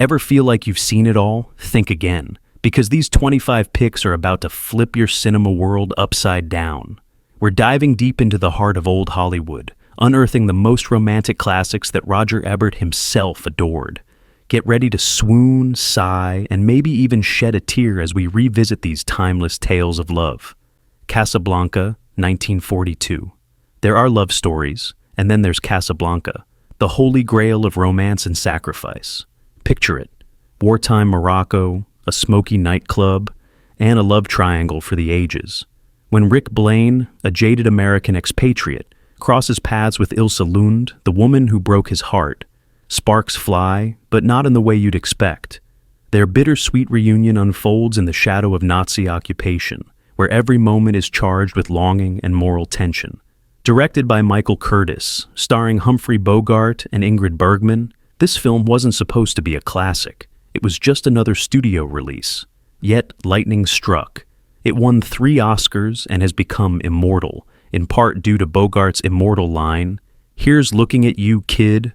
Ever feel like you've seen it all? Think again, because these 25 picks are about to flip your cinema world upside down. We're diving deep into the heart of old Hollywood, unearthing the most romantic classics that Roger Ebert himself adored. Get ready to swoon, sigh, and maybe even shed a tear as we revisit these timeless tales of love. Casablanca, 1942. There are love stories, and then there's Casablanca, the holy grail of romance and sacrifice. Picture it: wartime Morocco, a smoky nightclub, and a love triangle for the ages. When Rick Blaine, a jaded American expatriate, crosses paths with Ilse Lund, the woman who broke his heart, sparks fly, but not in the way you'd expect. Their bittersweet reunion unfolds in the shadow of Nazi occupation, where every moment is charged with longing and moral tension. Directed by Michael Curtis, starring Humphrey Bogart and Ingrid Bergman, this film wasn't supposed to be a classic. It was just another studio release. Yet lightning struck. It won 3 Oscars and has become immortal, in part due to Bogart's immortal line, "Here's looking at you, kid."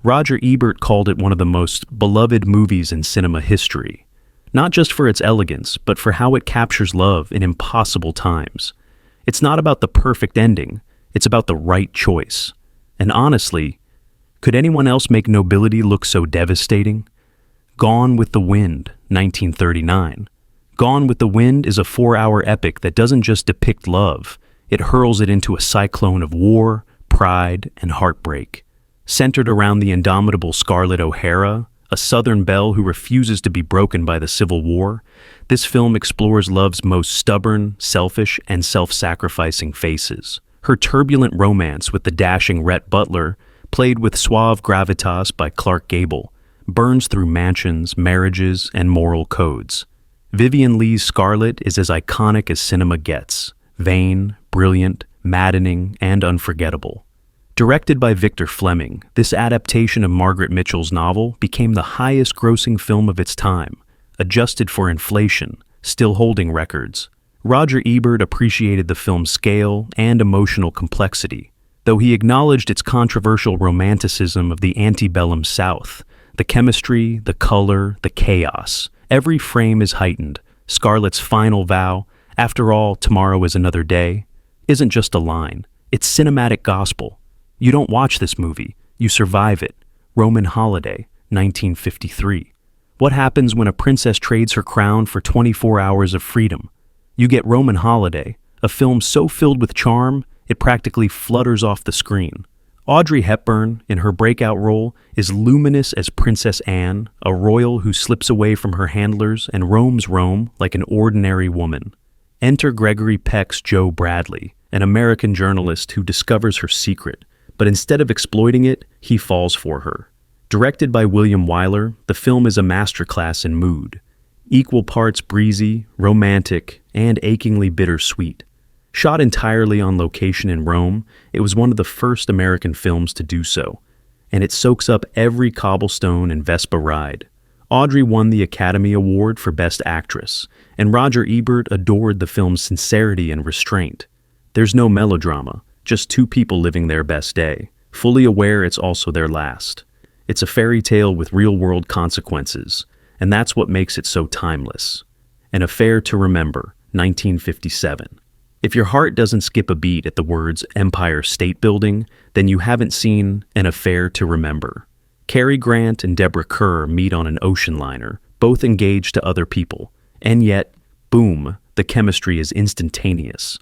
Roger Ebert called it one of the most beloved movies in cinema history, not just for its elegance, but for how it captures love in impossible times. It's not about the perfect ending, it's about the right choice. And honestly, could anyone else make nobility look so devastating? Gone with the Wind, 1939. Gone with the Wind is a 4-hour epic that doesn't just depict love, it hurls it into a cyclone of war, pride, and heartbreak. Centered around the indomitable Scarlett O'Hara, a Southern belle who refuses to be broken by the Civil War, this film explores love's most stubborn, selfish, and self-sacrificing faces. Her turbulent romance with the dashing Rhett Butler, played with suave gravitas by Clark Gable, burns through mansions, marriages, and moral codes. Vivien Leigh's Scarlett is as iconic as cinema gets: vain, brilliant, maddening, and unforgettable. Directed by Victor Fleming, this adaptation of Margaret Mitchell's novel became the highest-grossing film of its time, adjusted for inflation, still holding records. Roger Ebert appreciated the film's scale and emotional complexity, though he acknowledged its controversial romanticism of the antebellum South. The chemistry, the color, the chaos. Every frame is heightened. Scarlett's final vow, "After all, tomorrow is another day," isn't just a line. It's cinematic gospel. You don't watch this movie, you survive it. Roman Holiday, 1953. What happens when a princess trades her crown for 24 hours of freedom? You get Roman Holiday, a film so filled with charm, it practically flutters off the screen. Audrey Hepburn, in her breakout role, is luminous as Princess Anne, a royal who slips away from her handlers and roams Rome like an ordinary woman. Enter Gregory Peck's Joe Bradley, an American journalist who discovers her secret, but instead of exploiting it, he falls for her. Directed by William Wyler, the film is a masterclass in mood. Equal parts breezy, romantic, and achingly bittersweet. Shot entirely on location in Rome, it was one of the first American films to do so, and it soaks up every cobblestone and Vespa ride. Audrey won the Academy Award for Best Actress, and Roger Ebert adored the film's sincerity and restraint. There's no melodrama, just 2 people living their best day, fully aware it's also their last. It's a fairy tale with real-world consequences, and that's what makes it so timeless. An Affair to Remember, 1957. If your heart doesn't skip a beat at the words Empire State Building, then you haven't seen An Affair to Remember. Cary Grant and Deborah Kerr meet on an ocean liner, both engaged to other people, and yet, boom, the chemistry is instantaneous.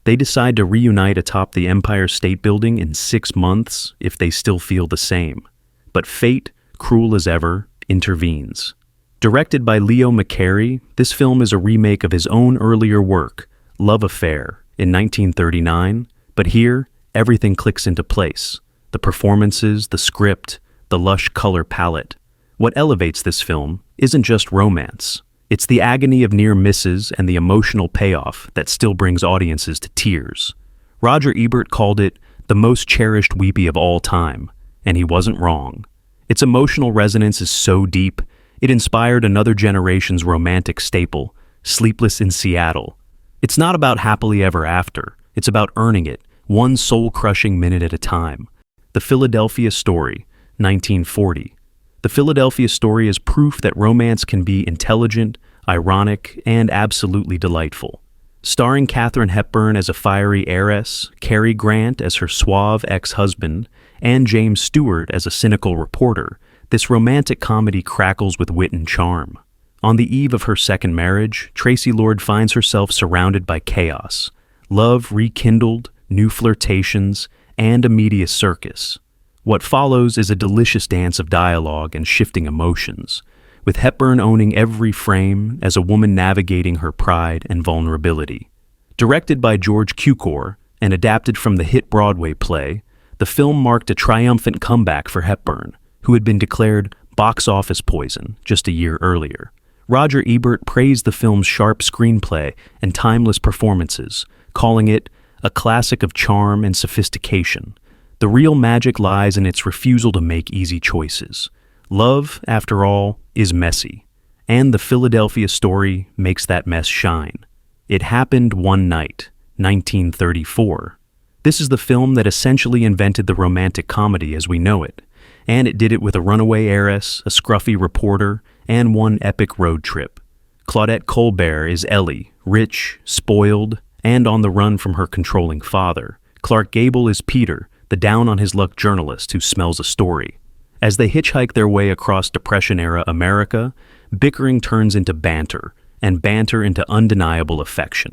They decide to reunite atop the Empire State Building in 6 months if they still feel the same. But fate, cruel as ever, intervenes. Directed by Leo McCarey, this film is a remake of his own earlier work, Love Affair, in 1939, but here, everything clicks into place. The performances, the script, the lush color palette. What elevates this film isn't just romance. It's the agony of near misses and the emotional payoff that still brings audiences to tears. Roger Ebert called it the most cherished weepy of all time, and he wasn't wrong. Its emotional resonance is so deep, it inspired another generation's romantic staple, Sleepless in Seattle. It's not about happily ever after, it's about earning it, one soul-crushing minute at a time. The Philadelphia Story, 1940. The Philadelphia story is proof that romance can be intelligent, ironic, and absolutely delightful. Starring Katharine Hepburn as a fiery heiress, Cary Grant as her suave ex-husband, and James Stewart as a cynical reporter, this romantic comedy crackles with wit and charm. On the eve of her second marriage, Tracy Lord finds herself surrounded by chaos, love rekindled, new flirtations, and a media circus. What follows is a delicious dance of dialogue and shifting emotions, with Hepburn owning every frame as a woman navigating her pride and vulnerability. Directed by George Cukor and adapted from the hit Broadway play, the film marked a triumphant comeback for Hepburn, who had been declared box office poison just a year earlier. Roger Ebert praised the film's sharp screenplay and timeless performances, calling it a classic of charm and sophistication. The real magic lies in its refusal to make easy choices. Love, after all, is messy, and the Philadelphia story makes that mess shine. It happened one night, 1934. This is the film that essentially invented the romantic comedy as we know it, and it did it with a runaway heiress, a scruffy reporter, and one epic road trip. Claudette Colbert is Ellie, rich, spoiled, and on the run from her controlling father. Clark Gable is Peter, the down-on-his-luck journalist who smells a story. As they hitchhike their way across Depression-era America, bickering turns into banter, and banter into undeniable affection.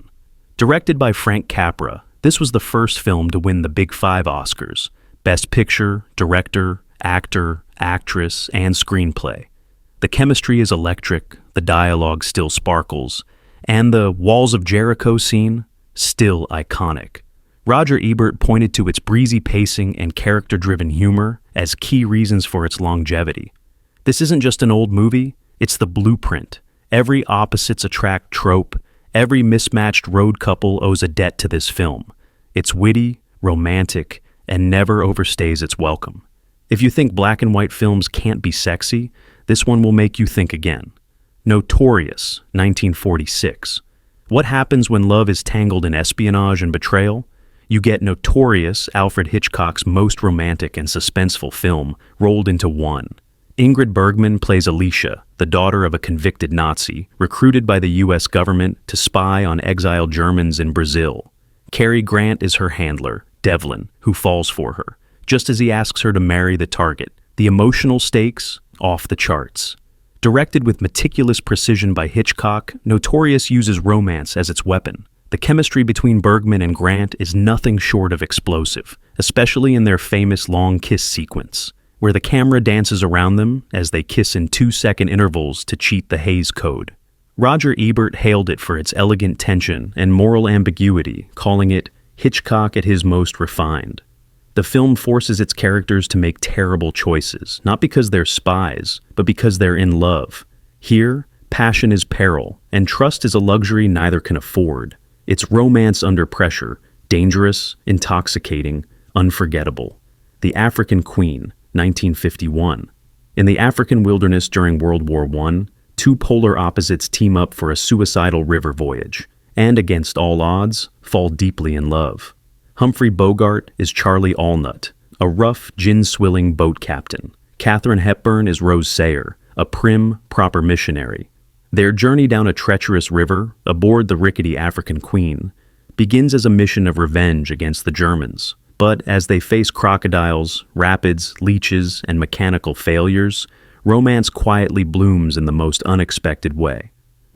Directed by Frank Capra, this was the first film to win the Big Five Oscars: Best Picture, Director, Actor, Actress, and Screenplay. The chemistry is electric, the dialogue still sparkles, and the Walls of Jericho scene, still iconic. Roger Ebert pointed to its breezy pacing and character-driven humor as key reasons for its longevity. This isn't just an old movie, it's the blueprint. Every opposites attract trope, every mismatched road couple owes a debt to this film. It's witty, romantic, and never overstays its welcome. If you think black and white films can't be sexy, this one will make you think again. Notorious, 1946. What happens when love is tangled in espionage and betrayal? You get Notorious, Alfred Hitchcock's most romantic and suspenseful film, rolled into one. Ingrid Bergman plays Alicia, the daughter of a convicted Nazi, recruited by the U.S. government to spy on exiled Germans in Brazil. Cary Grant is her handler, Devlin, who falls for her, just as he asks her to marry the target. The emotional stakes, off the charts. Directed with meticulous precision by Hitchcock, Notorious uses romance as its weapon. The chemistry between Bergman and Grant is nothing short of explosive, especially in their famous long kiss sequence, where the camera dances around them as they kiss in 2-second intervals to cheat the Hays Code. Roger Ebert hailed it for its elegant tension and moral ambiguity, calling it Hitchcock at his most refined. The film forces its characters to make terrible choices, not because they're spies, but because they're in love. Here, passion is peril, and trust is a luxury neither can afford. It's romance under pressure, dangerous, intoxicating, unforgettable. The African Queen, 1951. In the African wilderness during World War I, two polar opposites team up for a suicidal river voyage, and against all odds, fall deeply in love. Humphrey Bogart is Charlie Allnut, a rough, gin-swilling boat captain. Katharine Hepburn is Rose Sayer, a prim, proper missionary. Their journey down a treacherous river, aboard the rickety African Queen, begins as a mission of revenge against the Germans. But as they face crocodiles, rapids, leeches, and mechanical failures, romance quietly blooms in the most unexpected way.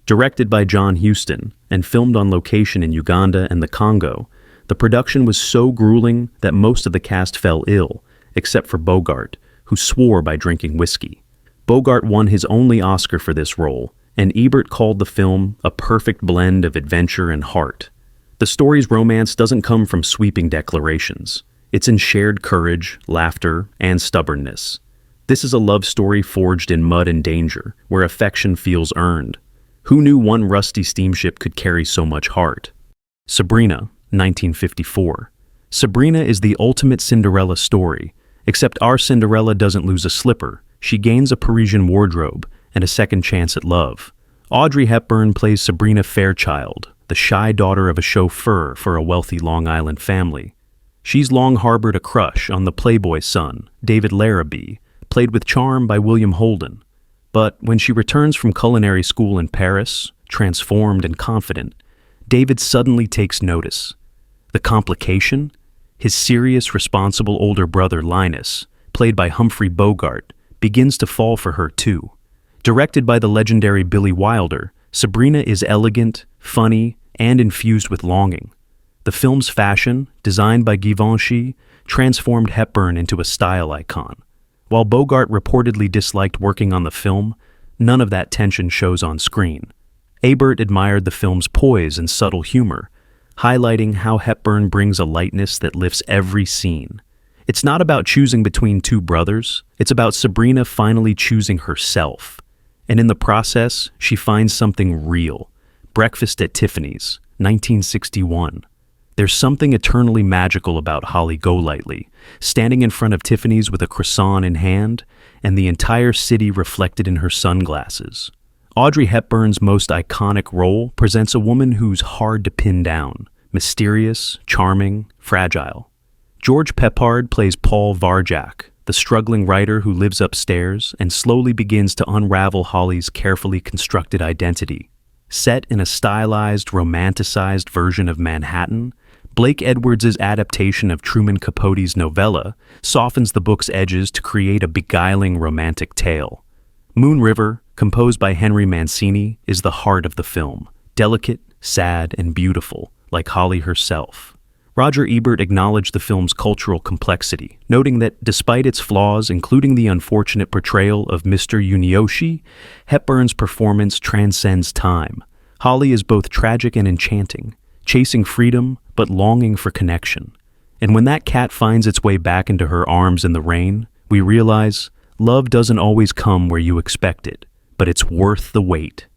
Directed by John Huston and filmed on location in Uganda and the Congo, the production was so grueling that most of the cast fell ill, except for Bogart, who swore by drinking whiskey. Bogart won his only Oscar for this role, and Ebert called the film a perfect blend of adventure and heart. The story's romance doesn't come from sweeping declarations. It's in shared courage, laughter, and stubbornness. This is a love story forged in mud and danger, where affection feels earned. Who knew one rusty steamship could carry so much heart? Sabrina, 1954. Sabrina is the ultimate Cinderella story, except our Cinderella doesn't lose a slipper. She gains a Parisian wardrobe and a second chance at love. Audrey Hepburn plays Sabrina Fairchild, the shy daughter of a chauffeur for a wealthy Long Island family. She's long harbored a crush on the playboy son, David Larrabee, played with charm by William Holden. But when she returns from culinary school in Paris, transformed and confident, David suddenly takes notice. The complication? His serious, responsible older brother Linus, played by Humphrey Bogart, begins to fall for her too. Directed by the legendary Billy Wilder, Sabrina is elegant, funny, and infused with longing. The film's fashion, designed by Givenchy, transformed Hepburn into a style icon. While Bogart reportedly disliked working on the film, none of that tension shows on screen. Ebert admired the film's poise and subtle humor, highlighting how Hepburn brings a lightness that lifts every scene. It's not about choosing between two brothers, it's about Sabrina finally choosing herself. And in the process, she finds something real. Breakfast at Tiffany's, 1961. There's something eternally magical about Holly Golightly, standing in front of Tiffany's with a croissant in hand, and the entire city reflected in her sunglasses. Audrey Hepburn's most iconic role presents a woman who's hard to pin down, mysterious, charming, fragile. George Peppard plays Paul Varjak, the struggling writer who lives upstairs and slowly begins to unravel Holly's carefully constructed identity. Set in a stylized, romanticized version of Manhattan, Blake Edwards' adaptation of Truman Capote's novella softens the book's edges to create a beguiling romantic tale. Moon River, composed by Henry Mancini, is the heart of the film, delicate, sad, and beautiful, like Holly herself. Roger Ebert acknowledged the film's cultural complexity, noting that despite its flaws, including the unfortunate portrayal of Mr. Yunioshi, Hepburn's performance transcends time. Holly is both tragic and enchanting, chasing freedom but longing for connection. And when that cat finds its way back into her arms in the rain, we realize love doesn't always come where you expect it, but it's worth the wait.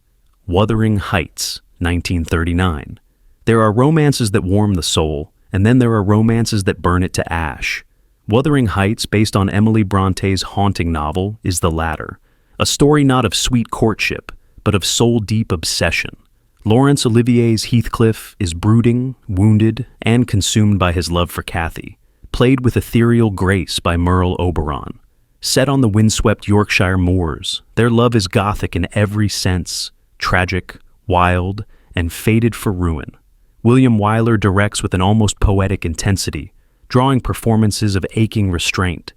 Wthering Heights, 1939. There are romances that warm the soul, and then there are romances that burn it to ash. Wthering Heights, based on Emily Bronte's haunting novel, is the latter. A story not of sweet courtship, but of soul-deep obsession. Laurence Olivier's Heathcliff is brooding, wounded, and consumed by his love for Cathy, played with ethereal grace by Merle Oberon. Set on the windswept Yorkshire moors, their love is gothic in every sense, tragic, wild, and fated for ruin. William Wyler directs with an almost poetic intensity, drawing performances of aching restraint.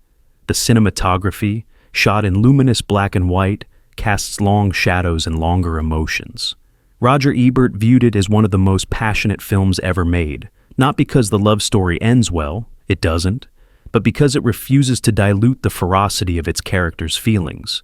The cinematography, shot in luminous black and white, casts long shadows and longer emotions. Roger Ebert viewed it as one of the most passionate films ever made, not because the love story ends well, it doesn't, but because it refuses to dilute the ferocity of its characters' feelings.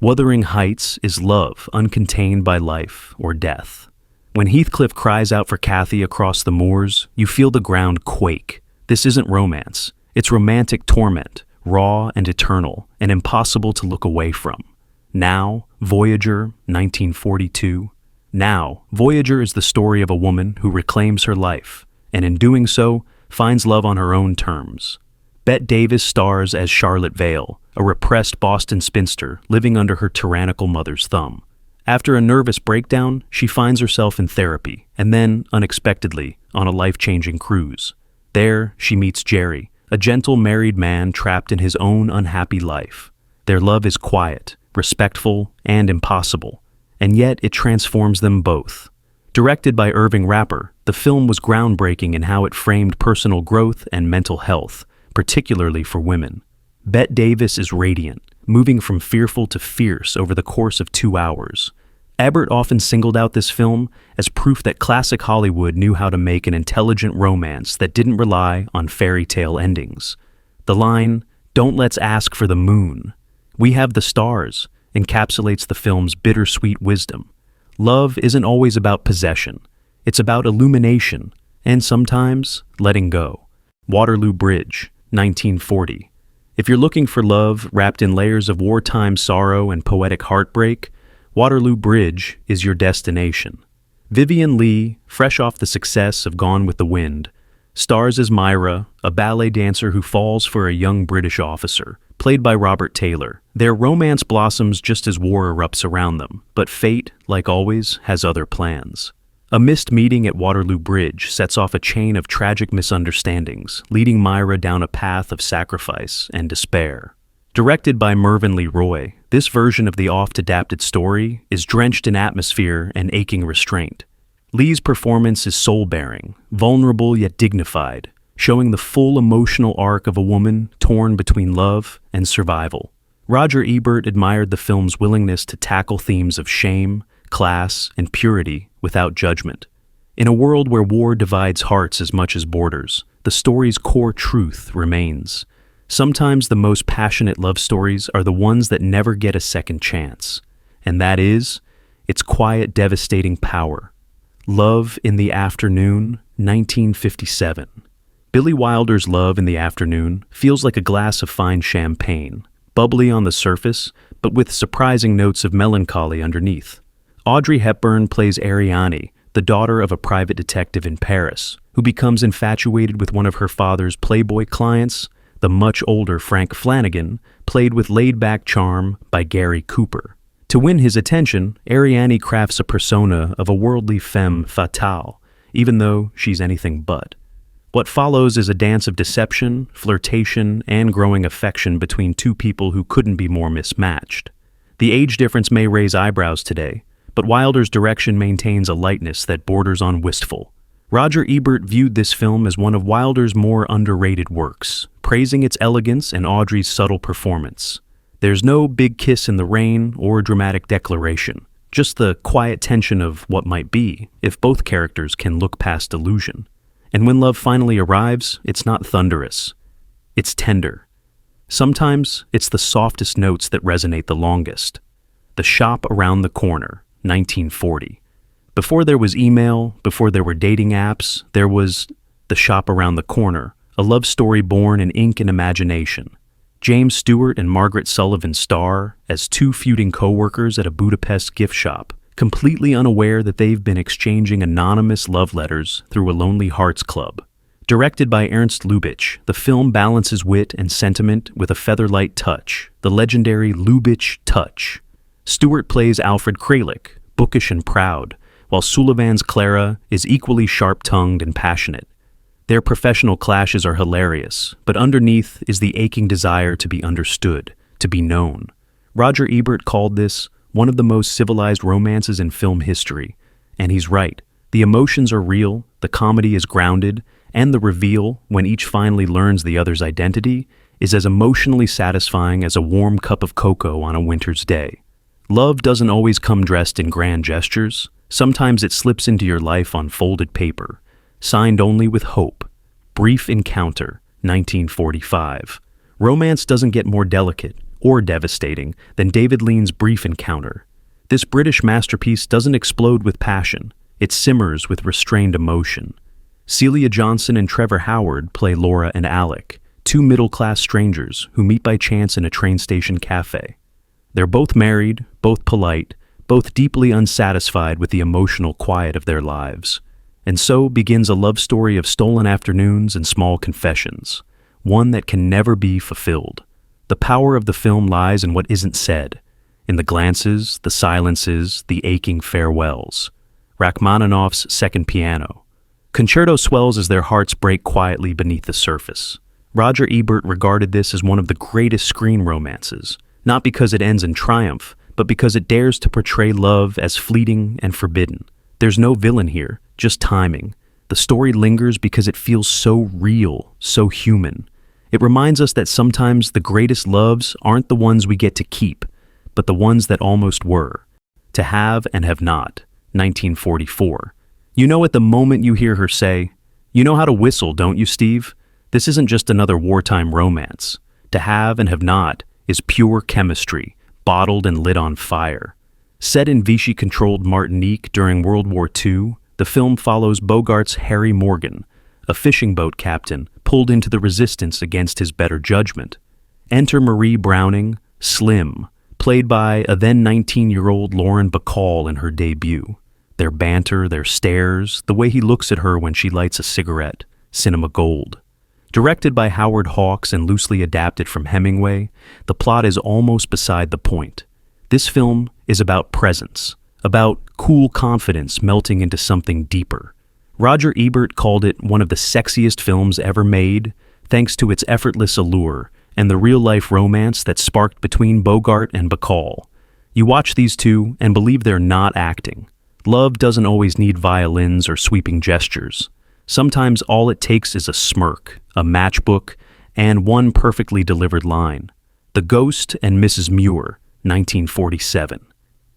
Wthering Heights is love uncontained by life or death. When Heathcliff cries out for Cathy across the moors, you feel the ground quake. This isn't romance. It's romantic torment, raw and eternal, and impossible to look away from. Now, Voyager, 1942. Now, Voyager is the story of a woman who reclaims her life, and in doing so, finds love on her own terms. Bette Davis stars as Charlotte Vale, a repressed Boston spinster living under her tyrannical mother's thumb. After a nervous breakdown, she finds herself in therapy, and then, unexpectedly, on a life-changing cruise. There, she meets Jerry, a gentle married man trapped in his own unhappy life. Their love is quiet, respectful, and impossible, and yet it transforms them both. Directed by Irving Rapper, the film was groundbreaking in how it framed personal growth and mental health, particularly for women. Bette Davis is radiant, moving from fearful to fierce over the course of 2 hours. Ebert often singled out this film as proof that classic Hollywood knew how to make an intelligent romance that didn't rely on fairy tale endings. The line, "Don't let's ask for the moon. We have the stars," encapsulates the film's bittersweet wisdom. Love isn't always about possession. It's about illumination, and sometimes letting go. Waterloo Bridge, 1940. If you're looking for love wrapped in layers of wartime sorrow and poetic heartbreak, Waterloo Bridge is your destination. Vivien Leigh, fresh off the success of Gone with the Wind, stars as Myra, a ballet dancer who falls for a young British officer, played by Robert Taylor. Their romance blossoms just as war erupts around them, but fate, like always, has other plans. A missed meeting at Waterloo Bridge sets off a chain of tragic misunderstandings, leading Myra down a path of sacrifice and despair. Directed by Mervyn Leroy, this version of the oft-adapted story is drenched in atmosphere and aching restraint. Lee's performance is soul-bearing, vulnerable yet dignified, showing the full emotional arc of a woman torn between love and survival. Roger Ebert admired the film's willingness to tackle themes of shame, class, and purity without judgment. In a world where war divides hearts as much as borders, the story's core truth remains. Sometimes the most passionate love stories are the ones that never get a second chance, and that is its quiet, devastating power. Love in the Afternoon, 1957. Billy Wilder's Love in the Afternoon feels like a glass of fine champagne, bubbly on the surface, but with surprising notes of melancholy underneath. Audrey Hepburn plays Ariane, the daughter of a private detective in Paris, who becomes infatuated with one of her father's Playboy clients, the much older Frank Flanagan, played with laid-back charm by Gary Cooper. To win his attention, Ariane crafts a persona of a worldly femme fatale, even though she's anything but. What follows is a dance of deception, flirtation, and growing affection between two people who couldn't be more mismatched. The age difference may raise eyebrows today, but Wilder's direction maintains a lightness that borders on wistful. Roger Ebert viewed this film as one of Wilder's more underrated works, praising its elegance and Audrey's subtle performance. There's no big kiss in the rain or dramatic declaration, just the quiet tension of what might be if both characters can look past illusion. And when love finally arrives, it's not thunderous. It's tender. Sometimes it's the softest notes that resonate the longest. The Shop Around the Corner, 1940. Before there was email, before there were dating apps, there was The Shop Around the Corner, a love story born in ink and imagination. James Stewart and Margaret Sullivan star as two feuding co-workers at a Budapest gift shop, completely unaware that they've been exchanging anonymous love letters through a Lonely Hearts Club. Directed by Ernst Lubitsch, the film balances wit and sentiment with a featherlight touch, the legendary Lubitsch touch. Stewart plays Alfred Kralik, bookish and proud, while Sullivan's Clara is equally sharp-tongued and passionate. Their professional clashes are hilarious, but underneath is the aching desire to be understood, to be known. Roger Ebert called this one of the most civilized romances in film history, and he's right. The emotions are real, the comedy is grounded, and the reveal, when each finally learns the other's identity, is as emotionally satisfying as a warm cup of cocoa on a winter's day. Love doesn't always come dressed in grand gestures. Sometimes it slips into your life on folded paper, signed only with hope. Brief Encounter, 1945. Romance doesn't get more delicate or devastating than David Lean's Brief Encounter. This British masterpiece doesn't explode with passion, it simmers with restrained emotion. Celia Johnson and Trevor Howard play Laura and Alec, two middle-class strangers who meet by chance in a train station cafe. They're both married, both polite, both deeply unsatisfied with the emotional quiet of their lives. And so begins a love story of stolen afternoons and small confessions, one that can never be fulfilled. The power of the film lies in what isn't said, in the glances, the silences, the aching farewells. Rachmaninoff's Second Piano. Concerto swells as their hearts break quietly beneath the surface. Roger Ebert regarded this as one of the greatest screen romances, not because it ends in triumph, but because it dares to portray love as fleeting and forbidden. There's no villain here, just timing. The story lingers because it feels so real, so human. It reminds us that sometimes the greatest loves aren't the ones we get to keep, but the ones that almost were. To Have and Have Not, 1944. You know at the moment you hear her say, "You know how to whistle, don't you, Steve?" This isn't just another wartime romance. To Have and Have Not is pure chemistry, bottled and lit on fire. Set in Vichy-controlled Martinique during World War II, the film follows Bogart's Harry Morgan, a fishing boat captain pulled into the resistance against his better judgment. Enter Marie Browning, Slim, played by a then 19-year-old Lauren Bacall in her debut. Their banter, their stares, the way he looks at her when she lights a cigarette, cinema gold. Directed by Howard Hawks and loosely adapted from Hemingway, the plot is almost beside the point. This film is about presence, about cool confidence melting into something deeper. Roger Ebert called it one of the sexiest films ever made, thanks to its effortless allure and the real-life romance that sparked between Bogart and Bacall. You watch these two and believe they're not acting. Love doesn't always need violins or sweeping gestures. Sometimes all it takes is a smirk, a matchbook, and one perfectly delivered line. The Ghost and Mrs Mure, 1947.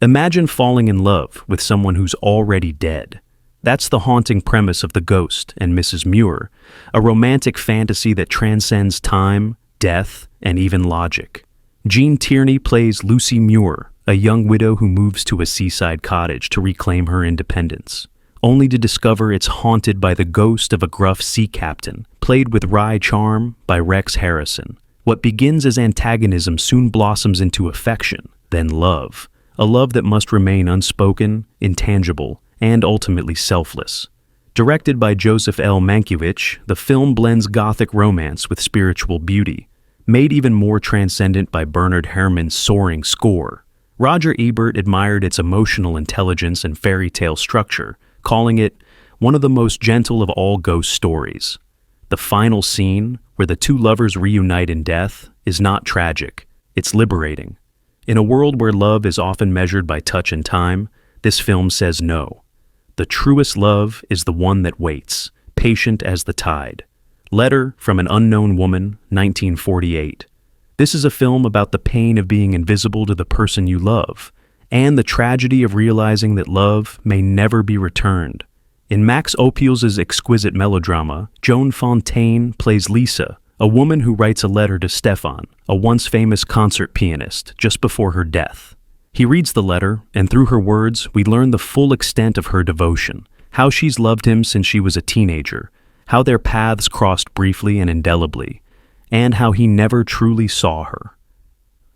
Imagine falling in love with someone who's already dead. That's the haunting premise of The Ghost and Mrs Mure, a romantic fantasy that transcends time, death, and even logic. Jean Tierney plays Lucy Mure, a young widow who moves to a seaside cottage to reclaim her independence, only to discover it's haunted by the ghost of a gruff sea captain, played with wry charm by Rex Harrison. What begins as antagonism soon blossoms into affection, then love, a love that must remain unspoken, intangible, and ultimately selfless. Directed by Joseph L. Mankiewicz, the film blends gothic romance with spiritual beauty, made even more transcendent by Bernard Herrmann's soaring score. Roger Ebert admired its emotional intelligence and fairy tale structure, calling it one of the most gentle of all ghost stories. The final scene, where the two lovers reunite in death, is not tragic. It's liberating. In a world where love is often measured by touch and time, this film says no. The truest love is the one that waits, patient as the tide. Letter from an Unknown Woman, 1948. This is a film about the pain of being invisible to the person you love, and the tragedy of realizing that love may never be returned. In Max Ophüls' exquisite melodrama, Joan Fontaine plays Lisa, a woman who writes a letter to Stefan, a once famous concert pianist, just before her death. He reads the letter, and through her words, we learn the full extent of her devotion, how she's loved him since she was a teenager, how their paths crossed briefly and indelibly, and how he never truly saw her.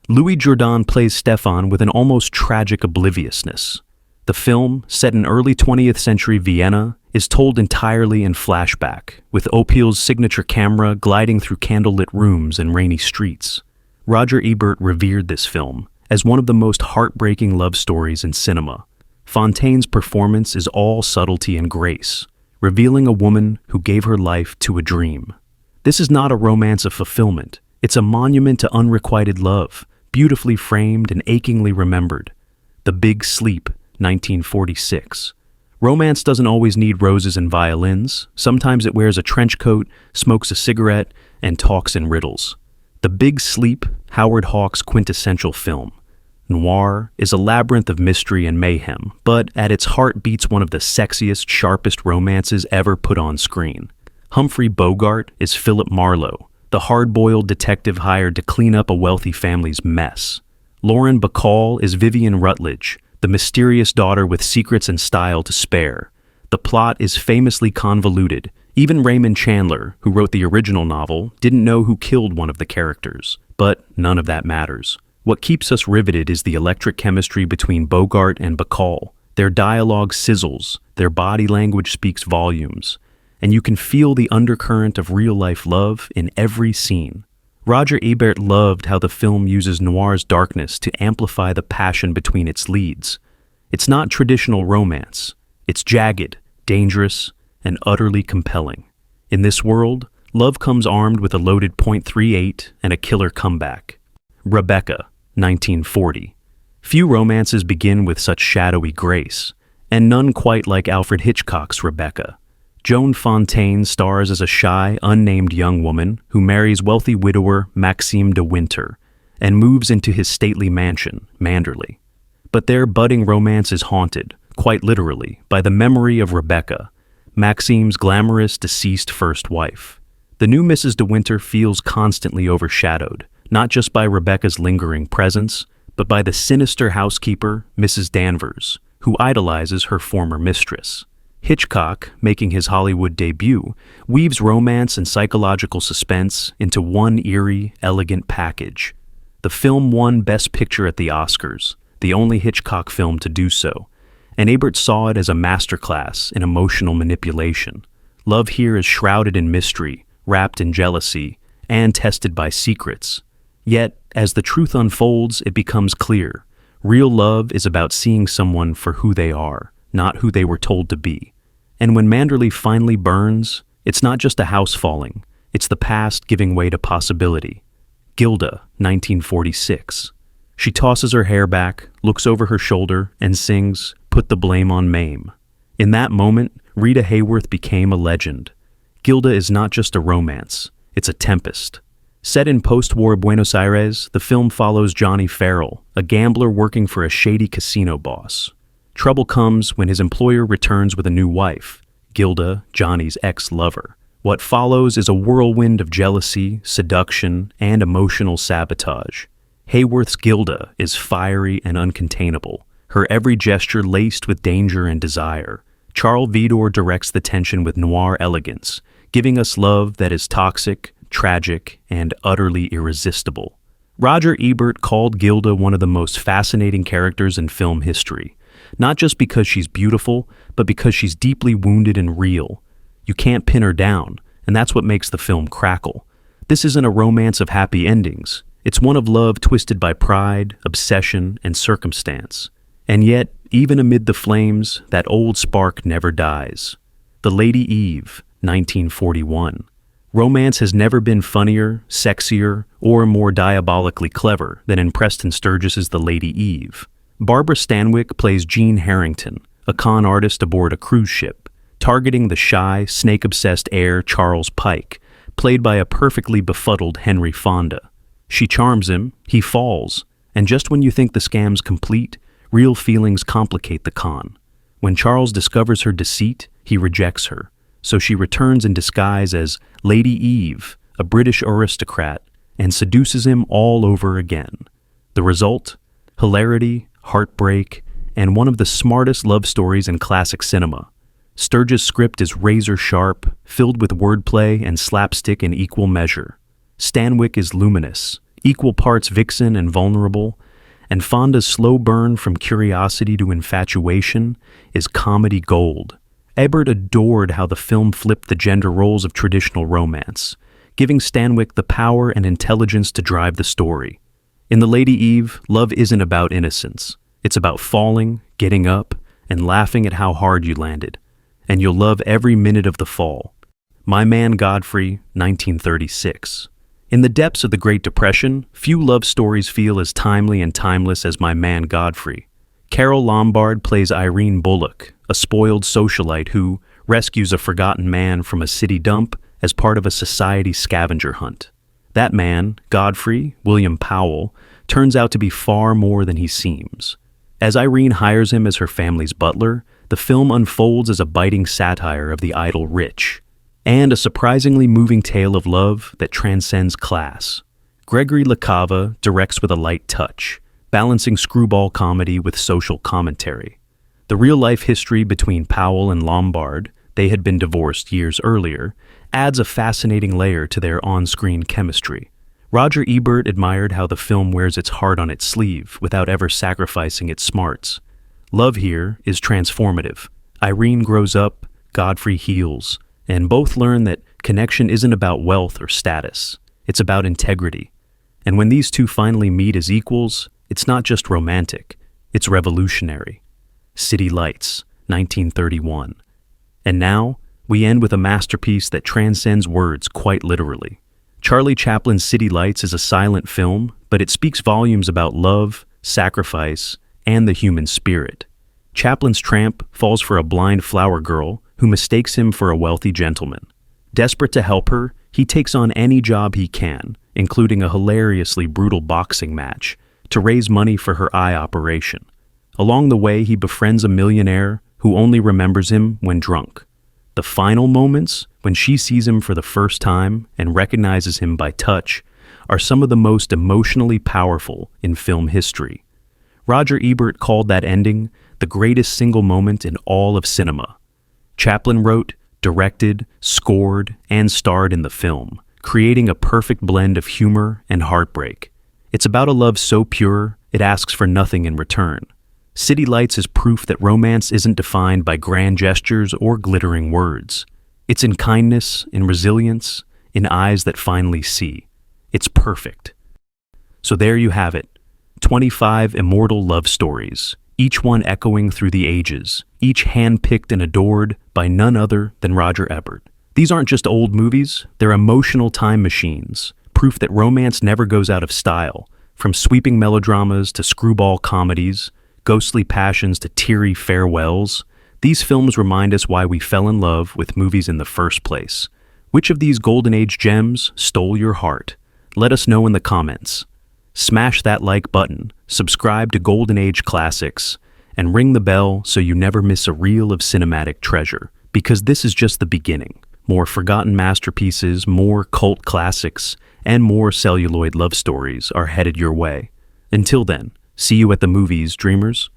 Louis Jourdan plays Stefan with an almost tragic obliviousness. The film, set in early 20th century Vienna, is told entirely in flashback, with Ophüls' signature camera gliding through candlelit rooms and rainy streets. Roger Ebert revered this film as one of the most heartbreaking love stories in cinema. Fontaine's performance is all subtlety and grace, revealing a woman who gave her life to a dream. This is not a romance of fulfillment. It's a monument to unrequited love, beautifully framed and achingly remembered. The Big Sleep, 1946. Romance doesn't always need roses and violins. Sometimes it wears a trench coat, smokes a cigarette, and talks in riddles. The Big Sleep, Howard Hawks' quintessential film. Noir is a labyrinth of mystery and mayhem, but at its heart beats one of the sexiest, sharpest romances ever put on screen. Humphrey Bogart is Philip Marlowe, the hard-boiled detective hired to clean up a wealthy family's mess. Lauren Bacall is Vivian Rutledge, the mysterious daughter with secrets and style to spare. The plot is famously convoluted. Even Raymond Chandler, who wrote the original novel, didn't know who killed one of the characters. But none of that matters. What keeps us riveted is the electric chemistry between Bogart and Bacall. Their dialogue sizzles, their body language speaks volumes, and you can feel the undercurrent of real-life love in every scene. Roger Ebert loved how the film uses noir's darkness to amplify the passion between its leads. It's not traditional romance. It's jagged, dangerous, and utterly compelling. In this world, love comes armed with a loaded .38 and a killer comeback. Rebecca, 1940. Few romances begin with such shadowy grace, and none quite like Alfred Hitchcock's Rebecca. Joan Fontaine stars as a shy, unnamed young woman who marries wealthy widower Maxime de Winter and moves into his stately mansion, Manderley. But their budding romance is haunted, quite literally, by the memory of Rebecca, Maxime's glamorous deceased first wife. The new Mrs. de Winter feels constantly overshadowed, not just by Rebecca's lingering presence, but by the sinister housekeeper, Mrs. Danvers, who idolizes her former mistress. Hitchcock, making his Hollywood debut, weaves romance and psychological suspense into one eerie, elegant package. The film won Best Picture at the Oscars, the only Hitchcock film to do so, and Ebert saw it as a masterclass in emotional manipulation. Love here is shrouded in mystery, wrapped in jealousy, and tested by secrets. Yet, as the truth unfolds, it becomes clear. Real love is about seeing someone for who they are, not who they were told to be. And when Manderley finally burns, it's not just a house falling, it's the past giving way to possibility. Gilda, 1946. She tosses her hair back, looks over her shoulder, and sings, "Put the Blame on Mame." In that moment, Rita Hayworth became a legend. Gilda is not just a romance, it's a tempest. Set in post-war Buenos Aires, the film follows Johnny Farrell, a gambler working for a shady casino boss. Trouble comes when his employer returns with a new wife, Gilda, Johnny's ex-lover. What follows is a whirlwind of jealousy, seduction, and emotional sabotage. Hayworth's Gilda is fiery and uncontainable, her every gesture laced with danger and desire. Charles Vidor directs the tension with noir elegance, giving us love that is toxic, tragic, and utterly irresistible. Roger Ebert called Gilda one of the most fascinating characters in film history, not just because she's beautiful, but because she's deeply wounded and real. You can't pin her down, and that's what makes the film crackle. This isn't a romance of happy endings. It's one of love twisted by pride, obsession, and circumstance. And yet, even amid the flames, that old spark never dies. The Lady Eve, 1941. Romance has never been funnier, sexier, or more diabolically clever than in Preston Sturges's The Lady Eve. Barbara Stanwyck plays Jean Harrington, a con artist aboard a cruise ship, targeting the shy, snake-obsessed heir Charles Pike, played by a perfectly befuddled Henry Fonda. She charms him, he falls, and just when you think the scam's complete, real feelings complicate the con. When Charles discovers her deceit, he rejects her, so she returns in disguise as Lady Eve, a British aristocrat, and seduces him all over again. The result? Hilarity, heartbreak, and one of the smartest love stories in classic cinema. Sturges' script is razor-sharp, filled with wordplay and slapstick in equal measure. Stanwyck is luminous, equal parts vixen and vulnerable, and Fonda's slow burn from curiosity to infatuation is comedy gold. Ebert adored how the film flipped the gender roles of traditional romance, giving Stanwyck the power and intelligence to drive the story. In The Lady Eve, love isn't about innocence. It's about falling, getting up, and laughing at how hard you landed. And you'll love every minute of the fall. My Man Godfrey, 1936. In the depths of the Great Depression, few love stories feel as timely and timeless as My Man Godfrey. Carole Lombard plays Irene Bullock, a spoiled socialite who rescues a forgotten man from a city dump as part of a society scavenger hunt. That man, Godfrey, William Powell, turns out to be far more than he seems. As Irene hires him as her family's butler, the film unfolds as a biting satire of the idle rich, and a surprisingly moving tale of love that transcends class. Gregory LaCava directs with a light touch, balancing screwball comedy with social commentary. The real-life history between Powell and Lombard, they had been divorced years earlier, adds a fascinating layer to their on-screen chemistry. Roger Ebert admired how the film wears its heart on its sleeve without ever sacrificing its smarts. Love here is transformative. Irene grows up, Godfrey heals, and both learn that connection isn't about wealth or status. It's about integrity. And when these two finally meet as equals, it's not just romantic, it's revolutionary. City Lights, 1931. And now, we end with a masterpiece that transcends words quite literally. Charlie Chaplin's City Lights is a silent film, but it speaks volumes about love, sacrifice, and the human spirit. Chaplin's tramp falls for a blind flower girl who mistakes him for a wealthy gentleman. Desperate to help her, he takes on any job he can, including a hilariously brutal boxing match, to raise money for her eye operation. Along the way, he befriends a millionaire who only remembers him when drunk. The final moments, when she sees him for the first time and recognizes him by touch, are some of the most emotionally powerful in film history. Roger Ebert called that ending the greatest single moment in all of cinema. Chaplin wrote, directed, scored, and starred in the film, creating a perfect blend of humor and heartbreak. It's about a love so pure, it asks for nothing in return. City Lights is proof that romance isn't defined by grand gestures or glittering words. It's in kindness, in resilience, in eyes that finally see. It's perfect. So there you have it, 25 immortal love stories, each one echoing through the ages, each hand-picked and adored by none other than Roger Ebert. These aren't just old movies, they're emotional time machines, proof that romance never goes out of style. From sweeping melodramas to screwball comedies, ghostly passions to teary farewells, these films remind us why we fell in love with movies in the first place. Which of these Golden Age gems stole your heart? Let us know in the comments. Smash that like button, subscribe to Golden Age Classics, and ring the bell so you never miss a reel of cinematic treasure. Because this is just the beginning. More forgotten masterpieces, more cult classics, and more celluloid love stories are headed your way. Until then, see you at the movies, dreamers.